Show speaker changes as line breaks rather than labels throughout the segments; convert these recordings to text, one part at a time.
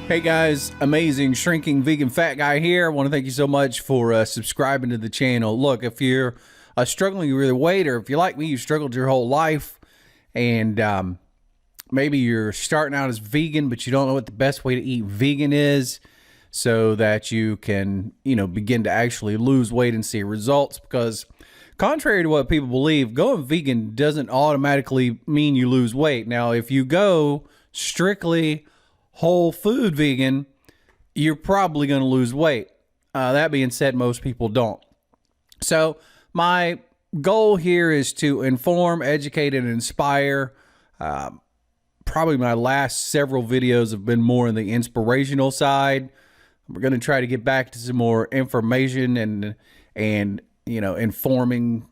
Hey guys, amazing shrinking vegan fat guy here. I want to thank you so much for subscribing to the channel. Look, if you're struggling with your weight, or if you're like me, you've struggled your whole life, and maybe you're starting out as vegan, but you don't know what the best way to eat vegan is, so that you can, begin to actually lose weight and see results. Because contrary to what people believe, going vegan doesn't automatically mean you lose weight. Now, if you go strictly whole food vegan, you're probably going to lose weight. That being said, most people don't. So my goal here is to inform, educate, and inspire. Probably my last several videos have been more on the inspirational side. We're going to try to get back to some more information and informing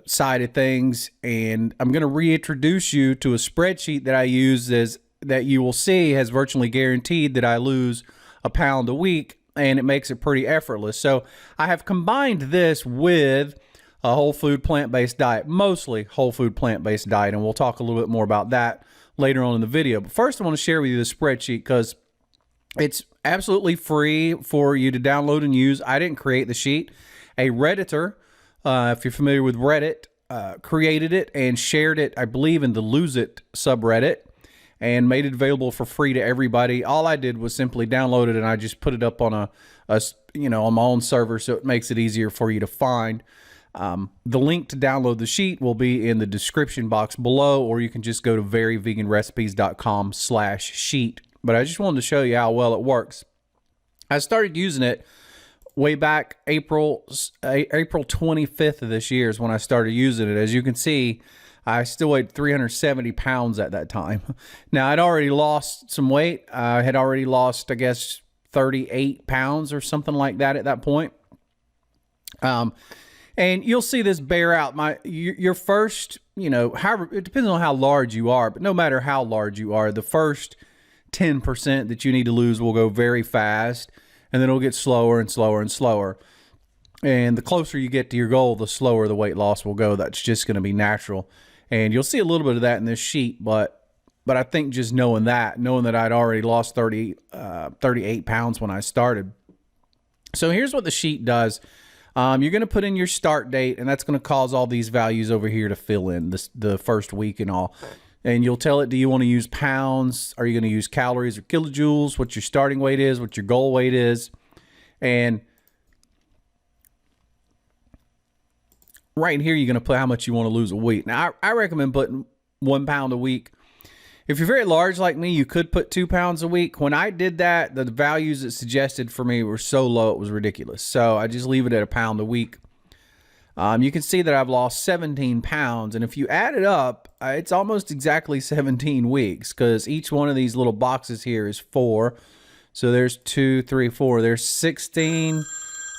side of things. And I'm going to reintroduce you to a spreadsheet that I use that you will see has virtually guaranteed that I lose a pound a week, and it makes it pretty effortless. So I have combined this with a whole food plant-based diet, mostly whole food plant-based diet, and we'll talk a little bit more about that later on in the video. But first I want to share with you the spreadsheet because it's absolutely free for you to download and use. I didn't create the sheet. A Redditor, if you're familiar with Reddit, created it and shared it, I believe, in the Lose It subreddit, and made it available for free to everybody. All I did was simply download it, and I just put it up on on my own server, so it makes it easier for you to find. The link to download the sheet will be in the description box below, or you can just go to veryveganrecipes.com/sheet. But I just wanted to show you how well it works. I started using it way back April 25th of this year is when I started using it. As you can see, I still weighed 370 pounds at that time. Now, I'd already lost some weight. I had already lost, I guess, 38 pounds or something like that at that point. And you'll see this bear out. Your first, however, it depends on how large you are, but no matter how large you are, the first 10% that you need to lose will go very fast, and then it'll get slower and slower and slower. And the closer you get to your goal, the slower the weight loss will go. That's just going to be natural. And you'll see a little bit of that in this sheet, but I think just knowing that I'd already lost 38 pounds when I started. So here's what the sheet does. You're going to put in your start date, and that's going to cause all these values over here to fill in the first week and all. And you'll tell it, do you want to use pounds? Are you going to use calories or kilojoules? What your starting weight is, what your goal weight is. And right here, you're going to put how much you want to lose a week. Now, I recommend putting 1 pound a week. If you're very large like me, you could put 2 pounds a week. When I did that, the values it suggested for me were so low, it was ridiculous. So I just leave it at 1 pound a week. You can see that I've lost 17 pounds. And if you add it up, it's almost exactly 17 weeks, because each one of these little boxes here is 4. So there's 2, 3, 4. There's 16.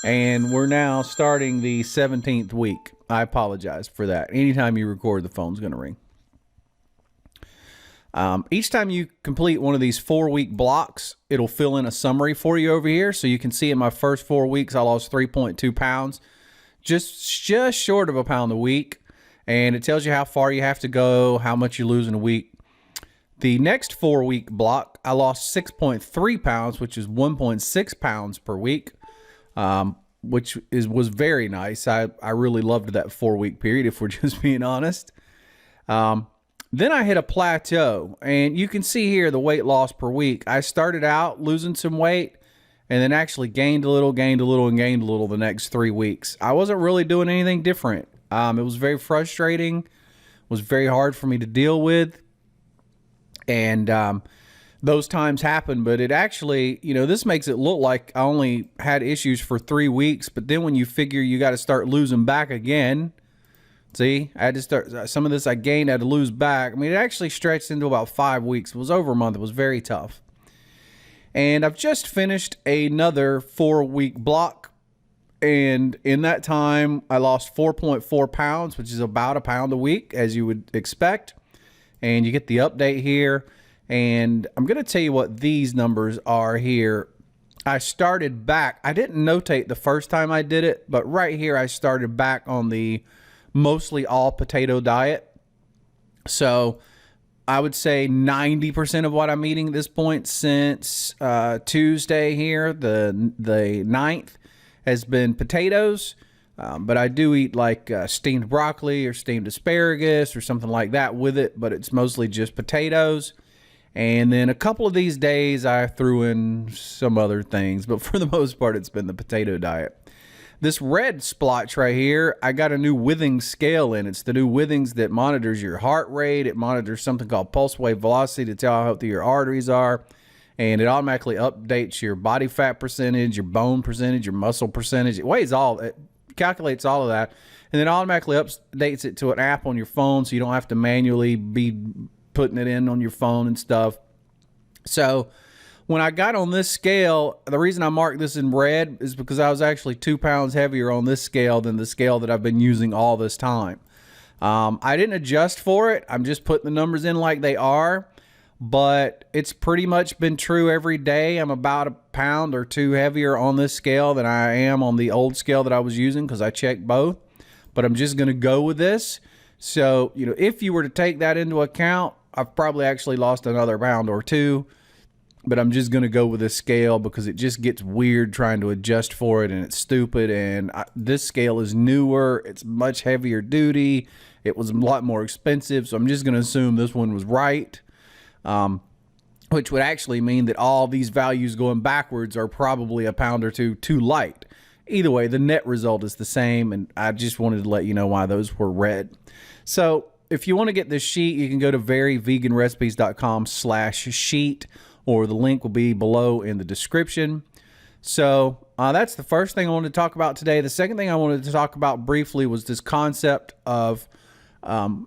And we're now starting the 17th week. I apologize for that. Anytime you record, the phone's going to ring. Each time you complete one of these 4-week blocks, it'll fill in a summary for you over here. So you can see in my first 4 weeks, I lost 3.2 pounds, just short of 1 pound a week. And it tells you how far you have to go, how much you lose in a week. The next 4-week block, I lost 6.3 pounds, which is 1.6 pounds per week. Which was very nice. I really loved that 4-week period, if we're just being honest. Then I hit a plateau, and you can see here the weight loss per week. I started out losing some weight, and then actually gained a little, and gained a little the next 3 weeks. I wasn't really doing anything different. It was very frustrating. It was very hard for me to deal with. And those times happen, but it actually, this makes it look like I only had issues for 3 weeks, but then when you figure you got to start losing back again, see, I had to start, some of this I gained, I had to lose back. I mean, it actually stretched into about 5 weeks. It was over a month. It was very tough. And I've just finished another 4-week block, and in that time, I lost 4.4 pounds, which is about 1 pound a week, as you would expect. And you get the update here. And I'm going to tell you what these numbers are here. I started back. I didn't notate the first time I did it, but right here I started back on the mostly all potato diet. So I would say 90% of what I'm eating at this point since Tuesday here, the 9th, has been potatoes. But I do eat like steamed broccoli or steamed asparagus or something like that with it, but it's mostly just potatoes. And then a couple of these days I threw in some other things, but for the most part it's been the potato diet. This red splotch right here, I got a new Withings scale in. It's the new Withings that monitors your heart rate. It monitors something called pulse wave velocity to tell how healthy your arteries are. And it automatically updates your body fat percentage, your bone percentage, your muscle percentage. It calculates all of that. And then automatically updates it to an app on your phone so you don't have to manually be putting it in on your phone and stuff. So when I got on this scale, the reason I marked this in red is because I was actually 2 pounds heavier on this scale than the scale that I've been using all this time. I didn't adjust for it. I'm just putting the numbers in like they are, but it's pretty much been true every day. I'm about 1 pound or 2 heavier on this scale than I am on the old scale that I was using because I checked both, but I'm just going to go with this. So, if you were to take that into account, I've probably actually lost another 1 pound or 2. But I'm just going to go with this scale because it just gets weird trying to adjust for it, and it's stupid. And this scale is newer. It's much heavier duty. It was a lot more expensive. So I'm just going to assume this one was right, which would actually mean that all these values going backwards are probably 1 pound or 2 too light. Either way, the net result is the same. And I just wanted to let you know why those were red. So if you want to get this sheet, you can go to veryveganrecipes.com/sheet. Or the link will be below in the description. So that's the first thing I wanted to talk about today. The second thing I wanted to talk about briefly was this concept of whole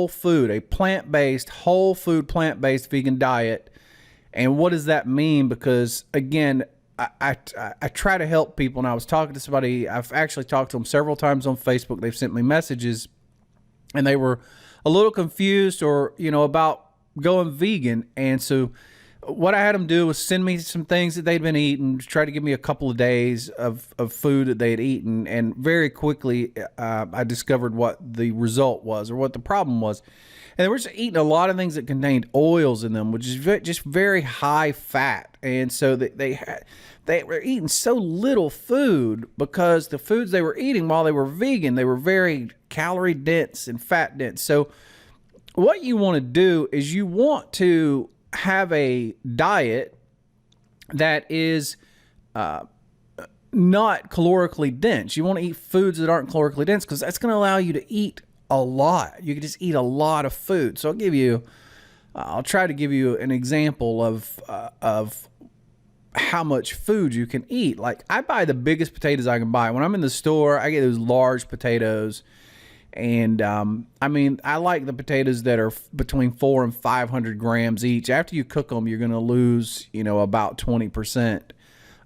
food, a plant-based, whole food, plant-based vegan diet. And what does that mean? Because, again, I try to help people. And I was talking to somebody. I've actually talked to them several times on Facebook. They've sent me messages. And they were a little confused or, about going vegan. And so what I had them do was send me some things that they'd been eating, try to give me a couple of days of food that they had eaten. And very quickly, I discovered what the result was or what the problem was. And they were just eating a lot of things that contained oils in them, which is just very high fat. And so they were eating so little food because the foods they were eating while they were vegan, they were very calorie dense and fat dense. So what you want to do is you want to have a diet that is not calorically dense. You want to eat foods that aren't calorically dense because that's going to allow you to eat a lot. You can just eat a lot of food. So I'll try to give you an example of how much food you can eat. Like I buy the biggest potatoes I can buy. When I'm in the store, I get those large potatoes. And I like the potatoes that are between 400 and 500 grams each. After you cook them, you're going to lose, about 20%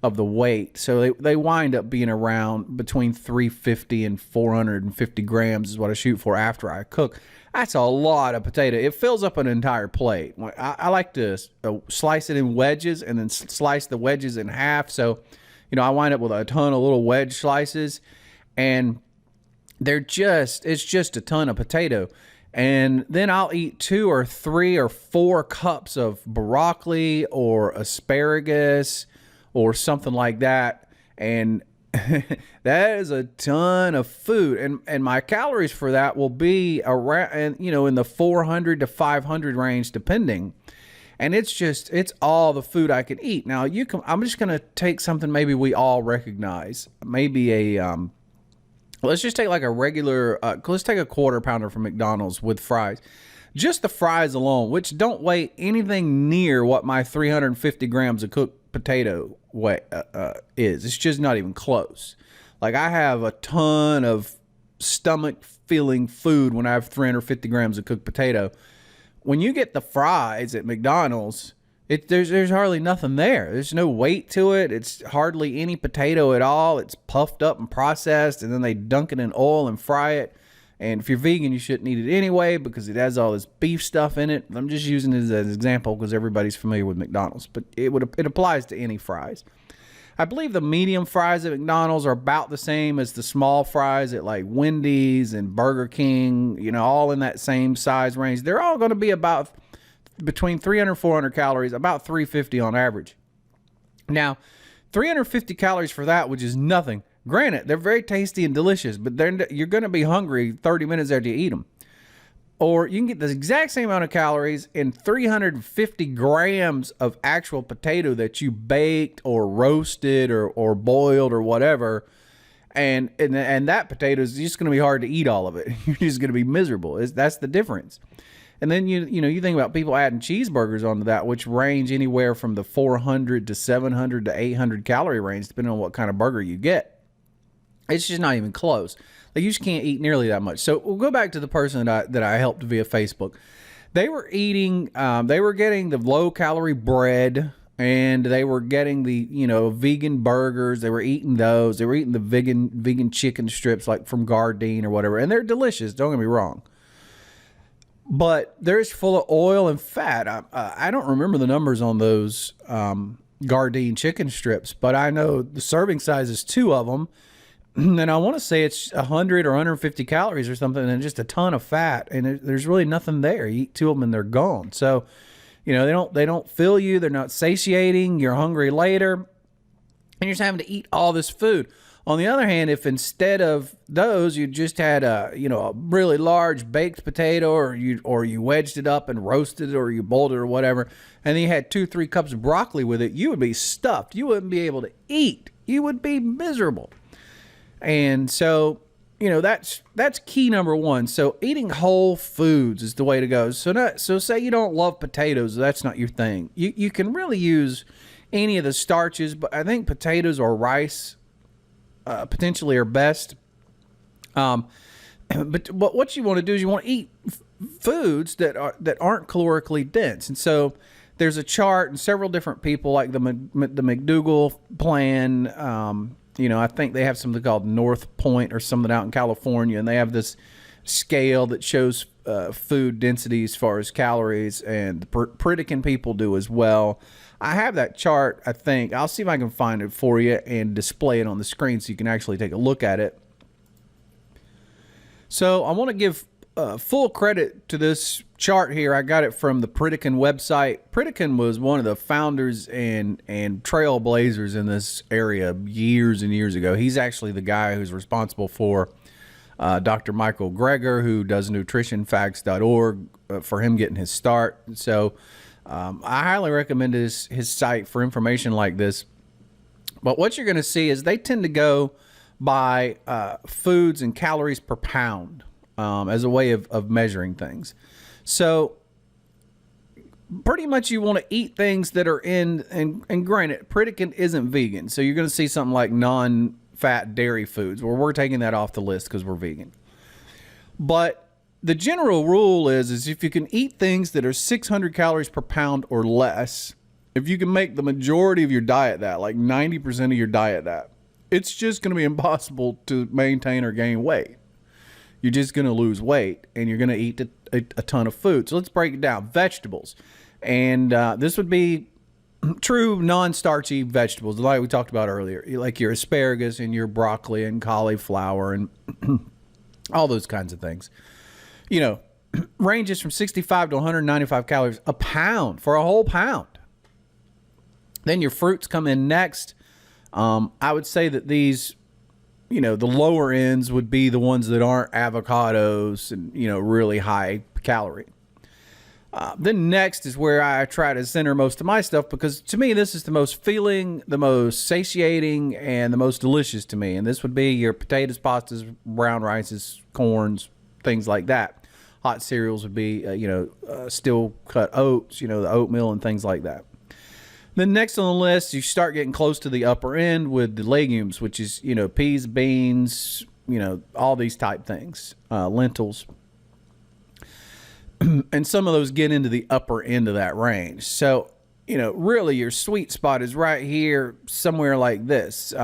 of the weight. So they wind up being around between 350 and 450 grams is what I shoot for after I cook. That's a lot of potato. It fills up an entire plate. I like to slice it in wedges and then slice the wedges in half. So, I wind up with a ton of little wedge slices, and it's just a ton of potato. And then I'll eat 2 or 3 or 4 cups of broccoli or asparagus or something like that. And that is a ton of food. And my calories for that will be around, in the 400 to 500 range, depending. And it's all the food I can eat. Now I'm just going to take something maybe we all recognize. Maybe let's just take like a regular, let's take a 1/4 pounder from McDonald's with fries. Just the fries alone, which don't weigh anything near what my 350 grams of cooked potato is. It's just not even close. Like I have a ton of stomach filling food when I have 350 grams of cooked potato. When you get the fries at McDonald's, there's hardly nothing there. There's no weight to it. It's hardly any potato at all. It's puffed up and processed, and then they dunk it in oil and fry it. And if you're vegan, you shouldn't eat it anyway because it has all this beef stuff in it. I'm just using it as an example because everybody's familiar with McDonald's, but it applies to any fries. I believe the medium fries at McDonald's are about the same as the small fries at like Wendy's and Burger King, you know, all in that same size range. They're all going to be about between 300 and 400 calories, about 350 on average. Now, 350 calories for that, which is nothing. Granted, they're very tasty and delicious, but you're going to be hungry 30 minutes after you eat them. Or you can get the exact same amount of calories in 350 grams of actual potato that you baked or roasted or boiled or whatever. And that potato is just going to be hard to eat all of it. You're just going to be miserable. That's the difference. And then you think about people adding cheeseburgers onto that, which range anywhere from the 400 to 700 to 800 calorie range, depending on what kind of burger you get. It's just not even close. Like, you just can't eat nearly that much. So we'll go back to the person that I helped via Facebook. They were eating, they were getting the low calorie bread, and they were getting the, vegan burgers. They were eating those. They were eating the vegan chicken strips like from Gardein or whatever. And they're delicious. Don't get me wrong. But they're just full of oil and fat. I don't remember the numbers on those Gardein chicken strips, but I know the serving size is 2 of them. And I want to say it's 100 or 150 calories or something, and just a ton of fat. And there's really nothing there. You eat 2 of them and they're gone. So, they don't fill you. They're not satiating. You're hungry later, and you're just having to eat all this food. On the other hand, if instead of those you just had a really large baked potato, or you wedged it up and roasted it, or you boiled it or whatever, and then you had 2-3 cups of broccoli with it, you would be stuffed. You wouldn't be able to eat. You would be miserable. And so, that's key number 1. So eating whole foods is the way to go. So say you don't love potatoes, that's not your thing. You can really use any of the starches, but I think potatoes or rice potentially are best. But what you want to do is you want to eat foods that aren't calorically dense. And so there's a chart, and several different people, like the McDougall plan. I think they have something called North Point or something out in California, and they have this scale that shows food density as far as calories, and the Pritikin people do as well. I have that chart, I think. I'll see if I can find it for you and display it on the screen so you can actually take a look at it. So I want to give full credit to this chart here. I got it from the Pritikin website. Pritikin was one of the founders and trailblazers in this area years and years ago. He's actually the guy who's responsible for Dr. Michael Greger, who does nutritionfacts.org, for him getting his start. So I highly recommend his site for information like this. But what you're going to see is they tend to go by foods and calories per pound as a way of measuring things. So pretty much you want to eat things that are and granted, Pritikin isn't vegan. So you're going to see something like non-fat dairy foods, where we're taking that off the list because we're vegan. But the general rule is if you can eat things that are 600 calories per pound or less, if you can make the majority of your diet that, like 90% of your diet that, it's just going to be impossible to maintain or gain weight. You're just going to lose weight, and you're going to eat a ton of food. So let's break it down. Vegetables. And this would be true non-starchy vegetables, like we talked about earlier, like your asparagus and your broccoli and cauliflower and all those kinds of things. Ranges from 65 to 195 calories a pound for a whole pound. Then your fruits come in next. I would say that these, the lower ends would be the ones that aren't avocados and, really high calorie. Then next is where I try to center most of my stuff, because to me, this is the most filling, the most satiating, and the most delicious to me. And this would be your potatoes, pastas, brown rices, corns, things like that. Hot cereals would be, still cut oats, the oatmeal and things like that. Then next on the list, you start getting close to the upper end with the legumes, which is, peas, beans, all these type things, lentils. And some of those get into the upper end of that range. So, really your sweet spot is right here, somewhere like this.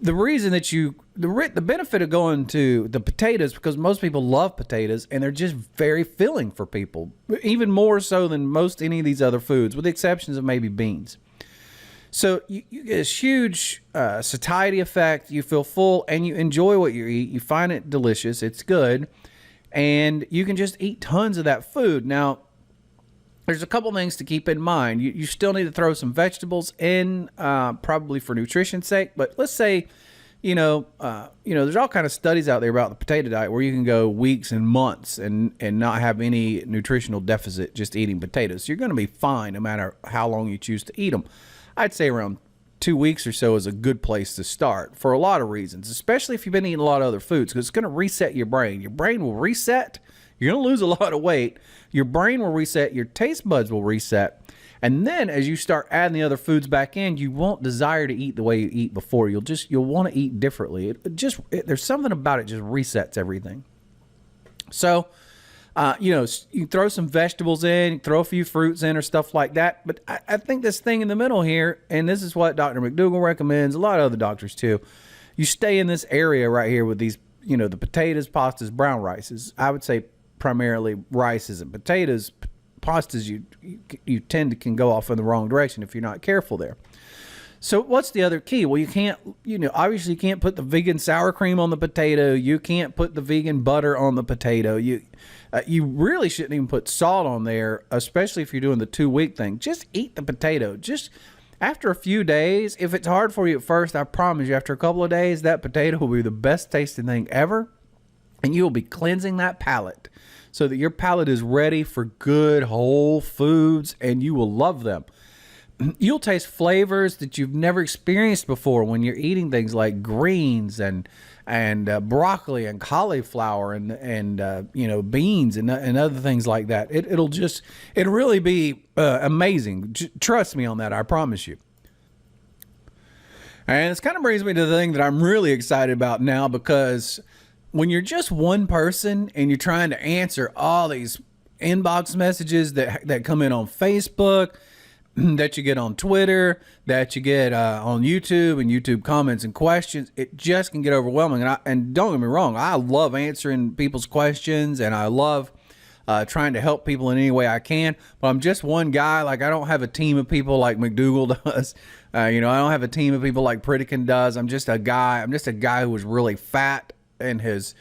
The reason that the benefit of going to the potatoes, because most people love potatoes and they're just very filling for people, even more so than most any of these other foods, with the exceptions of maybe beans. So you get this huge satiety effect. You feel full and you enjoy what you eat. You find it delicious. It's good. And you can just eat tons of that food. Now, there's a couple things to keep in mind. You still need to throw some vegetables in, probably for nutrition's sake. But let's say, there's all kind of studies out there about the potato diet where you can go weeks and months and not have any nutritional deficit just eating potatoes. So you're going to be fine no matter how long you choose to eat them. I'd say around 2 weeks or so is a good place to start for a lot of reasons, especially if you've been eating a lot of other foods, because it's going to reset your brain. Your brain will reset. You're going to lose a lot of weight. Your brain will reset. Your taste buds will reset. And then as you start adding the other foods back in, you won't desire to eat the way you eat before. You'll want to eat differently. There's something about it just resets everything. So, you throw some vegetables in, throw a few fruits in or stuff like that. But I think this thing in the middle here, and this is what Dr. McDougall recommends, a lot of other doctors too, you stay in this area right here with these, the potatoes, pastas, brown rices. I would say primarily rices and potatoes. Pastas, you tend to can go off in the wrong direction if you're not careful there. So what's the other key? Well, you can't, obviously you can't put the vegan sour cream on the potato. You can't put the vegan butter on the potato. You really shouldn't even put salt on there, especially if you're doing the 2-week thing. Just eat the potato. Just after a few days, if it's hard for you at first, I promise you, after a couple of days, that potato will be the best tasting thing ever. And you'll be cleansing that palate so that your palate is ready for good whole foods, and you will love them. You'll taste flavors that you've never experienced before when you're eating things like greens and broccoli and cauliflower and beans and other things like that. It'll really be amazing. Trust me on that. I promise you. And this kind of brings me to the thing that I'm really excited about now, because when you're just one person and you're trying to answer all these inbox messages that come in on Facebook, that you get on Twitter, that you get on YouTube and YouTube comments and questions, it just can get overwhelming. And don't get me wrong, I love answering people's questions and I love trying to help people in any way I can. But I'm just one guy. Like, I don't have a team of people like McDougall does. I don't have a team of people like Pritikin does. I'm just a guy who was really fat and has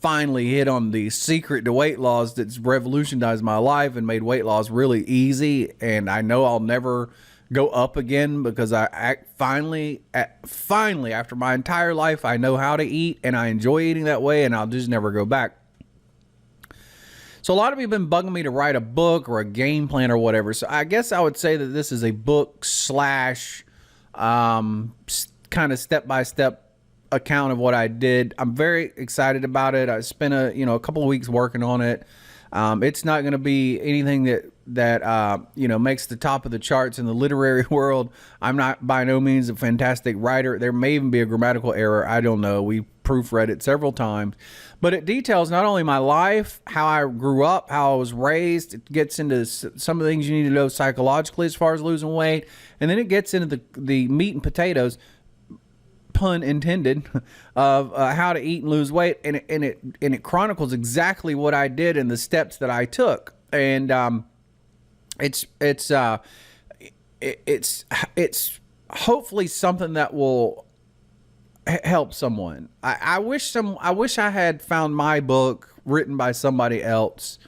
finally hit on the secret to weight loss that's revolutionized my life and made weight loss really easy. And I know I'll never go up again because I finally, after my entire life, I know how to eat and I enjoy eating that way, and I'll just never go back. So a lot of people have been bugging me to write a book or a game plan or whatever. So I guess I would say that this is a book slash kind of step-by-step account of what I did. I'm very excited about it. I spent a couple of weeks working on it. It's not going to be anything that makes the top of the charts in the literary world. I'm not by no means a fantastic writer. There may even be a grammatical error. I don't know. We proofread it several times, but it details not only my life, how I grew up, how I was raised. It gets into some of the things you need to know psychologically as far as losing weight, and then it gets into the meat and potatoes, pun intended, of how to eat and lose weight, and it chronicles exactly what I did and the steps that I took, and it's hopefully something that will help someone. I wish I had found my book written by somebody else,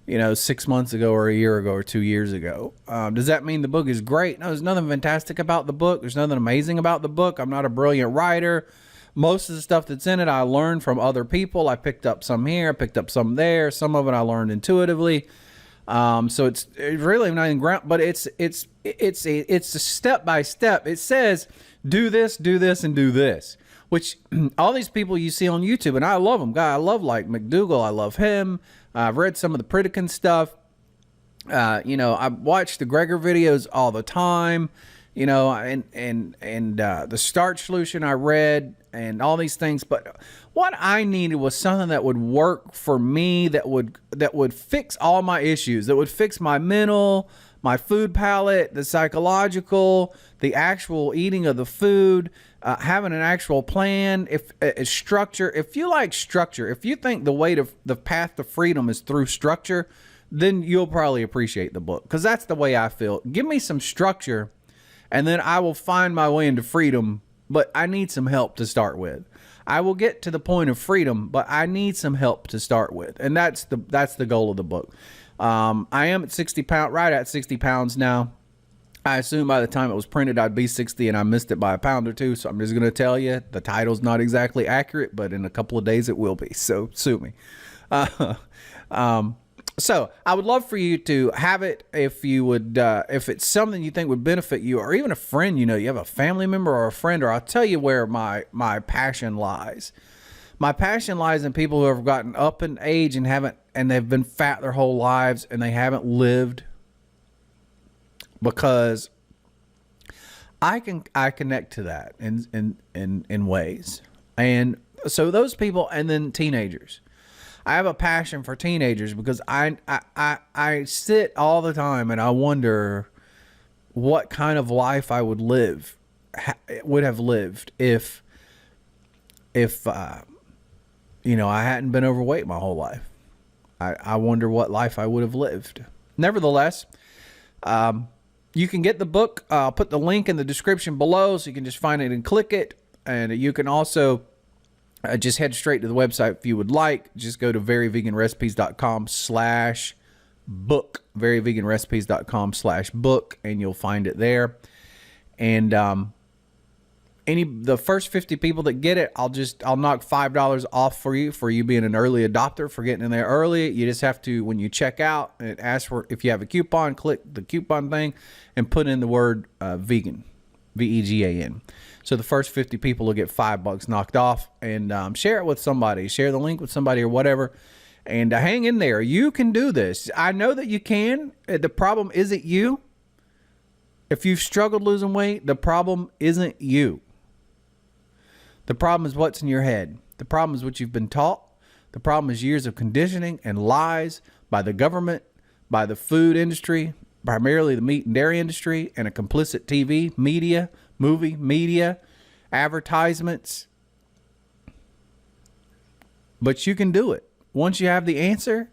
6 months ago or a year ago or 2 years ago. Does that mean the book is great? No, there's nothing fantastic about the book. There's nothing amazing about the book. I'm not a brilliant writer. Most of the stuff that's in it, I learned from other people. I picked up some here, I picked up some there. Some of it I learned intuitively. So it's really not in ground, but it's a step by step. It says, do this, and do this, which all these people you see on YouTube, and I love them. I love like McDougall. I love him. I've read some of the Pritikin stuff. I watch the Gregor videos all the time, and the starch solution I read and all these things. But what I needed was something that would work for me, that would fix all my issues, that would fix my mental, my food palate, the psychological, the actual eating of the food, having an actual plan, structure. If you like structure, if you think the way to the path to freedom is through structure, then you'll probably appreciate the book, because that's the way I feel. Give me some structure and then I will find my way into freedom, but I need some help to start with. I will get to the point of freedom, but I need some help to start with. And that's the goal of the book. I am at 60 pounds, right at 60 pounds now. I assume by the time it was printed, I'd be 60, and I missed it by a pound or two. So I'm just going to tell you, the title's not exactly accurate, but in a couple of days it will be. So sue me. So I would love for you to have it if you would, if it's something you think would benefit you, or even a friend, you have a family member or a friend, or I'll tell you where my passion lies. My passion lies in people who have gotten up in age and they've been fat their whole lives and they haven't lived, because I connect to that in ways. And so those people, and then teenagers. I have a passion for teenagers because I sit all the time and I wonder what kind of life I would have lived if I hadn't been overweight my whole life. I wonder what life I would have lived. Nevertheless, you can get the book. I'll put the link in the description below, so you can just find it and click it. And you can also just head straight to the website if you would like. Just go to veryveganrecipes.com/book, veryveganrecipes.com/book, and you'll find it there. And the first 50 people that get it, I'll knock $5 off for you being an early adopter, for getting in there early. You just have to, when you check out, it asks for if you have a coupon, click the coupon thing and put in the word vegan, VEGAN. So the first 50 people will get $5 knocked off, and share it with somebody. Share the link with somebody or whatever, and hang in there. You can do this. I know that you can. The problem isn't you. If you've struggled losing weight, the problem isn't you. The problem is what's in your head. The problem is what you've been taught. The problem is years of conditioning and lies by the government, by the food industry, primarily the meat and dairy industry, and a complicit TV, media, movie, media, advertisements. But you can do it. Once you have the answer,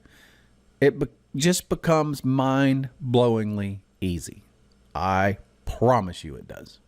it just becomes mind-blowingly easy. I promise you it does.